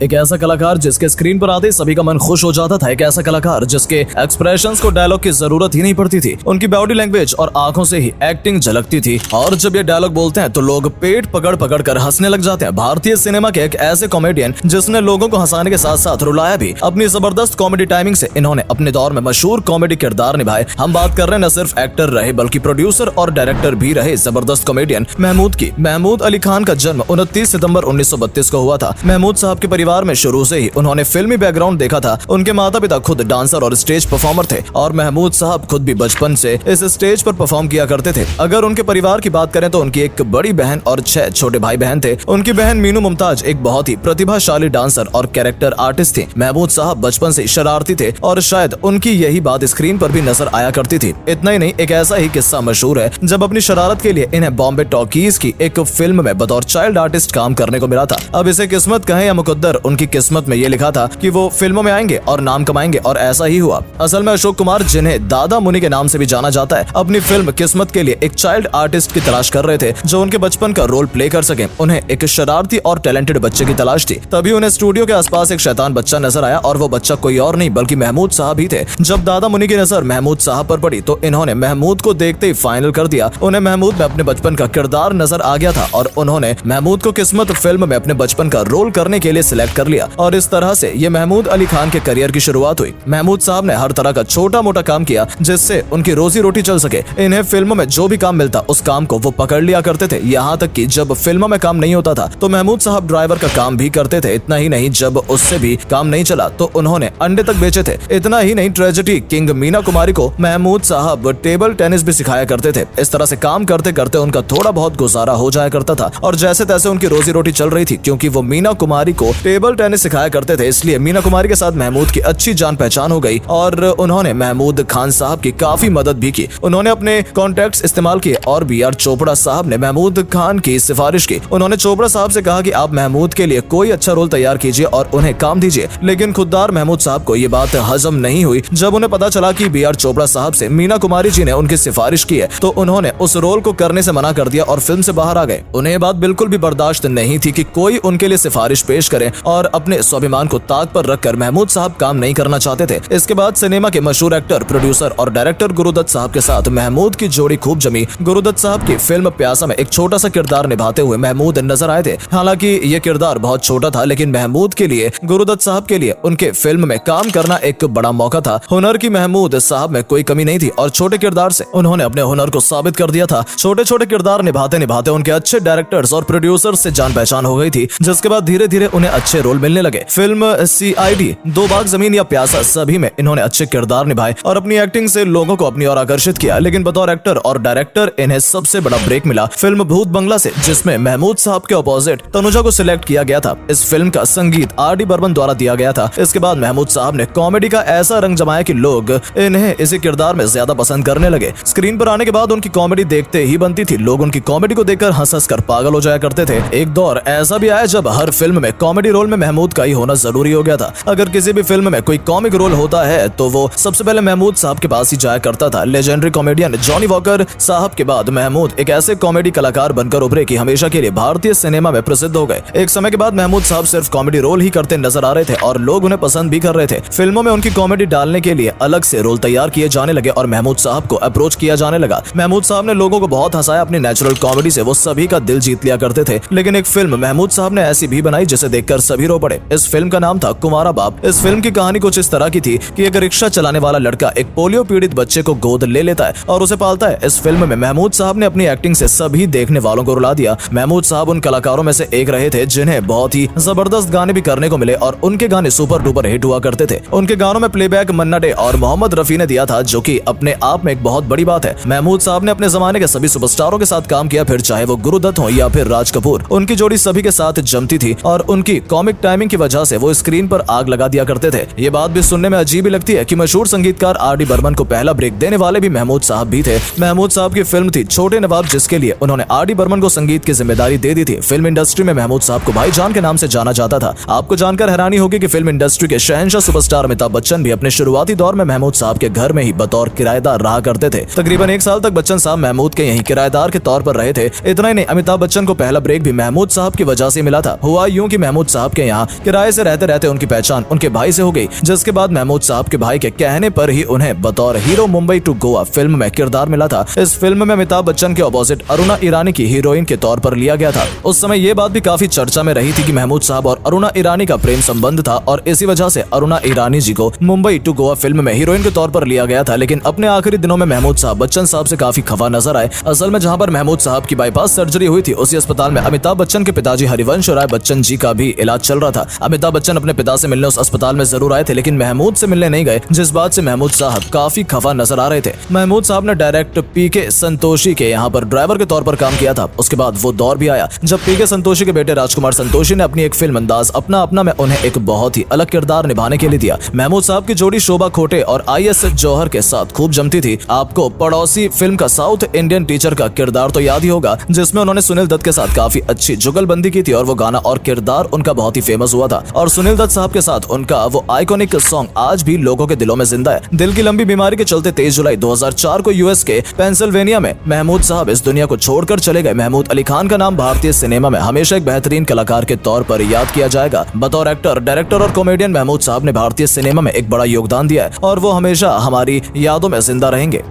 एक ऐसा कलाकार जिसके स्क्रीन पर आते सभी का मन खुश हो जाता था। एक ऐसा कलाकार जिसके एक्सप्रेशंस को डायलॉग की जरूरत ही नहीं पड़ती थी। उनकी बॉडी लैंग्वेज और आंखों से ही एक्टिंग झलकती थी और जब ये डायलॉग बोलते हैं तो लोग पेट पकड़ पकड़ कर हंसने लग जाते हैं। भारतीय सिनेमा के एक ऐसे कॉमेडियन जिसने लोगों को हंसाने के साथ साथ रुलाया भी। अपनी जबरदस्त कॉमेडी टाइमिंग से इन्होंने अपने दौर में मशहूर कॉमेडी किरदार निभाए। हम बात कर रहे हैं न सिर्फ एक्टर रहे बल्कि प्रोड्यूसर और डायरेक्टर भी रहे जबरदस्त कॉमेडियन महमूद की। महमूद अली खान का जन्म 29 सितंबर 1932 को हुआ था। महमूद साहब के परिवार में शुरू से ही उन्होंने फिल्मी बैकग्राउंड देखा था। उनके माता पिता खुद डांसर और स्टेज परफॉर्मर थे और महमूद साहब खुद भी बचपन से इस स्टेज पर परफॉर्म किया करते थे। अगर उनके परिवार की बात करें तो उनकी एक बड़ी बहन और 6 छोटे भाई बहन थे। उनकी बहन मीनू मुमताज एक बहुत ही प्रतिभाशाली डांसर और कैरेक्टर आर्टिस्ट थी। महमूद साहब बचपन से शरारती थे और शायद उनकी यही बात स्क्रीन पर भी नजर आया करती थी। इतना ही नहीं, एक ऐसा ही किस्सा मशहूर है जब अपनी शरारत के लिए इन्हें बॉम्बे टॉकीज की एक फिल्म में बतौर चाइल्ड आर्टिस्ट काम करने को मिला था। अब इसे किस्मत कहें या मुकद्दर, उनकी किस्मत में ये लिखा था कि वो फिल्मों में आएंगे और नाम कमाएंगे और ऐसा ही हुआ। असल में अशोक कुमार, जिन्हें दादा मुनि के नाम से भी जाना जाता है, अपनी फिल्म किस्मत के लिए एक चाइल्ड आर्टिस्ट की तलाश कर रहे थे जो उनके बचपन का रोल प्ले कर सके। उन्हें एक शरारती और टैलेंटेड बच्चे की तलाश थी। तभी उन्हें स्टूडियो के आसपास एक शैतान बच्चा नजर आया और वो बच्चा कोई और नहीं बल्कि महमूद साहब ही थे। जब दादा मुनि की नजर महमूद साहब पर पड़ी तो इन्होंने महमूद को देखते ही फाइनल कर दिया। उन्हें महमूद में अपने बचपन का किरदार नजर आ गया था और उन्होंने महमूद को किस्मत फिल्म में अपने बचपन का रोल करने के लिए सिलेक्ट कर लिया और इस तरह से ये महमूद अली खान के करियर की शुरुआत हुई। महमूद साहब ने हर तरह का छोटा मोटा काम किया जिससे उनकी रोजी रोटी चल सके। इन्हें फिल्मों में जो भी काम मिलता उस काम को वो पकड़ लिया करते थे। यहाँ तक कि जब फिल्मों में काम नहीं होता था तो महमूद साहब ड्राइवर का काम भी करते थे। इतना ही नहीं, जब उससे भी काम नहीं चला तो उन्होंने अंडे तक बेचे थे। इतना ही नहीं, ट्रेजेडी किंग मीना कुमारी को महमूद साहब टेबल टेनिस भी सिखाया करते थे। इस तरह से काम करते करते उनका थोड़ा बहुत गुजारा हो जाया करता था और जैसे तैसे उनकी रोजी रोटी चल रही थी। क्योंकि वो मीना कुमारी को टेबल टेनिस सिखाया करते थे, इसलिए मीना कुमारी के साथ महमूद की अच्छी जान पहचान हो गई और उन्होंने महमूद खान साहब की काफी मदद भी की। उन्होंने अपने कॉन्टेक्ट्स इस्तेमाल किए और बी आर चोपड़ा साहब ने महमूद खान की सिफारिश की। उन्होंने चोपड़ा साहब से कहा कि आप महमूद के लिए कोई अच्छा रोल तैयार कीजिए और उन्हें काम दीजिए। लेकिन खुददार महमूद साहब को ये बात हजम नहीं हुई। जब उन्हें पता चला कि बी आर चोपड़ा साहब से मीना कुमारी जी ने उनकी सिफारिश की है तो उन्होंने उस रोल को करने से मना कर दिया और फिल्म से बाहर आ गए। उन्हें ये बात बिल्कुल भी बर्दाश्त नहीं थी कि कोई उनके लिए सिफारिश पेश करे और अपने स्वाभिमान को ताक पर रखकर महमूद साहब काम नहीं करना चाहते थे। इसके बाद सिनेमा के मशहूर एक्टर, प्रोड्यूसर और डायरेक्टर गुरुदत्त साहब के साथ महमूद की जोड़ी खूब जमी। गुरुदत्त साहब की फिल्म प्यासा में एक छोटा सा किरदार निभाते हुए महमूद नजर आए थे। हालांकि ये किरदार बहुत छोटा था लेकिन महमूद के लिए, गुरुदत्त साहब के लिए उनके फिल्म में काम करना एक बड़ा मौका था। हुनर की महमूद साहब में कोई कमी नहीं थी और छोटे किरदार से उन्होंने अपने हुनर को साबित कर दिया था। छोटे छोटे किरदार निभाते निभाते उनके अच्छे डायरेक्टर्स और प्रोड्यूसर्स से जान पहचान हो गई थी, जिसके बाद धीरे धीरे उन्हें अच्छे रोल मिलने लगे। फिल्म CID, दो बाग जमीन या प्यासा, सभी में इन्होंने अच्छे किरदार निभाए और अपनी एक्टिंग से लोगों को अपनी ओर आकर्षित किया। लेकिन बतौर एक्टर और डायरेक्टर इन्हें सबसे बड़ा ब्रेक मिला फिल्म भूत बंगला से, जिसमें महमूद साहब के अपोजिट तनुजा को सिलेक्ट किया गया था। इस फिल्म का संगीत RD बर्मन द्वारा दिया गया था। इसके बाद महमूद साहब ने कॉमेडी का ऐसा रंग जमाया कि लोग इन्हें इसी किरदार में ज्यादा पसंद करने लगे। स्क्रीन पर आने के बाद उनकी कॉमेडी देखते ही बनती थी। लोग उनकी कॉमेडी को देखकर हंस हंस कर पागल हो जाया करते थे। एक दौर ऐसा भी आया जब हर फिल्म में कॉमेडी रोल में महमूद का ही होना जरूरी हो गया था। अगर किसी भी फिल्म में कोई कॉमिक रोल होता है तो वो सबसे पहले महमूद साहब के पास ही जाया करता था। लेजेंडरी कॉमेडियन जॉनी वॉकर साहब के बाद महमूद एक ऐसे कॉमेडी कलाकार बनकर उभरे कि हमेशा के लिए भारतीय सिनेमा में प्रसिद्ध हो गए। एक समय के बाद महमूद साहब सिर्फ कॉमेडी रोल ही करते नजर आ रहे थे और लोग उन्हें पसंद भी कर रहे थे। फिल्मों में उनकी कॉमेडी डालने के लिए अलग से रोल तैयार किए जाने लगे और महमूद साहब को अप्रोच किया जाने लगा। महमूद साहब ने लोगों को बहुत हंसाया। अपनी नेचुरल कॉमेडी से वो सभी का दिल जीत लिया करते थे। लेकिन एक फिल्म महमूद साहब ने ऐसी भी बनाई जिसे देखकर सभी रो पड़े। इस फिल्म का नाम था कुंवारा बाप। इस फिल्म की कहानी कुछ इस तरह की थी कि एक रिक्शा चलाने वाला लड़का एक पोलियो पीड़ित बच्चे को गोद ले लेता है और उसे पालता है। इस फिल्म में महमूद साहब ने अपनी एक्टिंग से सभी देखने वालों को रुला दिया। महमूद साहब उन कलाकारों में से एक रहे थे जिन्हें बहुत ही जबरदस्त गाने भी करने को मिले और उनके गाने सुपर डुपर हिट हुआ करते थे। उनके गानों में प्लेबैक मन्ना डे और मोहम्मद रफी ने दिया था, जो कि अपने आप में एक बहुत बड़ी बात है। महमूद साहब ने अपने जमाने के सभी सुपरस्टारों के साथ काम किया, फिर चाहे वो गुरुदत्त हो या फिर राज कपूर। उनकी जोड़ी सभी के साथ जमती थी और उनकी कॉमिक टाइमिंग की वजह से वो स्क्रीन पर आग लगा दिया करते थे। ये बात भी सुनने में अजीब ही लगती है कि मशहूर संगीतकार RD बर्मन को पहला ब्रेक देने वाले भी महमूद साहब भी थे। महमूद साहब की फिल्म थी छोटे नवाब, जिसके लिए उन्होंने RD बर्मन को संगीत की जिम्मेदारी दे दी थी। फिल्म इंडस्ट्री में महमूद साहब को भाईजान के नाम से जाना जाता था। आपको जानकर हैरानी होगी कि फिल्म इंडस्ट्री के शहंशाह सुपरस्टार अमिताभ बच्चन भी अपने शुरुआती दौर में महमूद साहब के घर में ही बतौर किराएदार रहा करते थे। तकरीबन 1 साल तक बच्चन साहब महमूद के यहीं किराएदार के तौर पर रहे थे। इतना ही नहीं, अमिताभ बच्चन को पहला ब्रेक भी महमूद साहब की वजह से मिला था। हुआ यूं कि महमूद साहब साहब के यहाँ किराए से रहते रहते उनकी पहचान उनके भाई से हो गई, जिसके बाद महमूद साहब के भाई के कहने पर ही उन्हें बतौर hero Mumbai to Goa film में किरदार मिला था। इस फिल्म में अमिताभ बच्चन के ऑपोजिट अरुणा ईरानी की हीरोइन के तौर पर लिया गया था। उस समय ये बात भी काफी चर्चा में रही थी कि महमूद साहब और अरुणा ईरानी का प्रेम संबंध था और इसी वजह से अरुणा ईरानी जी को मुंबई टू गोवा फिल्म में हीरोइन के तौर पर लिया गया था। लेकिन अपने आखिरी दिनों में महमूद साहब बच्चन साहब से काफी खफा नजर आए। असल में जहां पर महमूद साहब की बाईपास सर्जरी हुई थी, उसी अस्पताल में अमिताभ बच्चन के पिताजी हरिवंश राय बच्चन जी का भी इलाज चल रहा था। अमिताभ बच्चन अपने पिता से मिलने उस अस्पताल में जरूर आए थे, लेकिन महमूद से मिलने नहीं गए, जिस बात से महमूद साहब काफी खफा नजर आ रहे थे। महमूद साहब ने डायरेक्ट पीके संतोषी के यहाँ पर ड्राइवर के तौर पर काम किया था। उसके बाद वो दौर भी आया जब पीके संतोषी के बेटे राजकुमार संतोषी ने अपनी एक फिल्म अंदाज अपना अपना में उन्हें एक बहुत ही अलग किरदार निभाने के लिए दिया। महमूद साहब की जोड़ी शोभा खोटे और IS जौहर के साथ खूब जमती थी। आपको पड़ोसी फिल्म का साउथ इंडियन टीचर का किरदार तो याद ही होगा, जिसमें उन्होंने सुनील दत्त के साथ काफी अच्छी जुगलबंदी की थी और वो गाना और किरदार उनका बहुत ही फेमस हुआ था। और सुनील दत्त साहब के साथ उनका वो आइकॉनिक सॉन्ग आज भी लोगों के दिलों में जिंदा है। दिल की लंबी बीमारी के चलते 23 जुलाई 2004 को US के पेंसिल्वेनिया में महमूद साहब इस दुनिया को छोड़कर चले गए। महमूद अली खान का नाम भारतीय सिनेमा में हमेशा एक बेहतरीन कलाकार के तौर पर याद किया जाएगा। बतौर एक्टर, डायरेक्टर और कॉमेडियन महमूद साहब ने भारतीय सिनेमा में एक बड़ा योगदान दिया है और वो हमेशा हमारी यादों में जिंदा रहेंगे।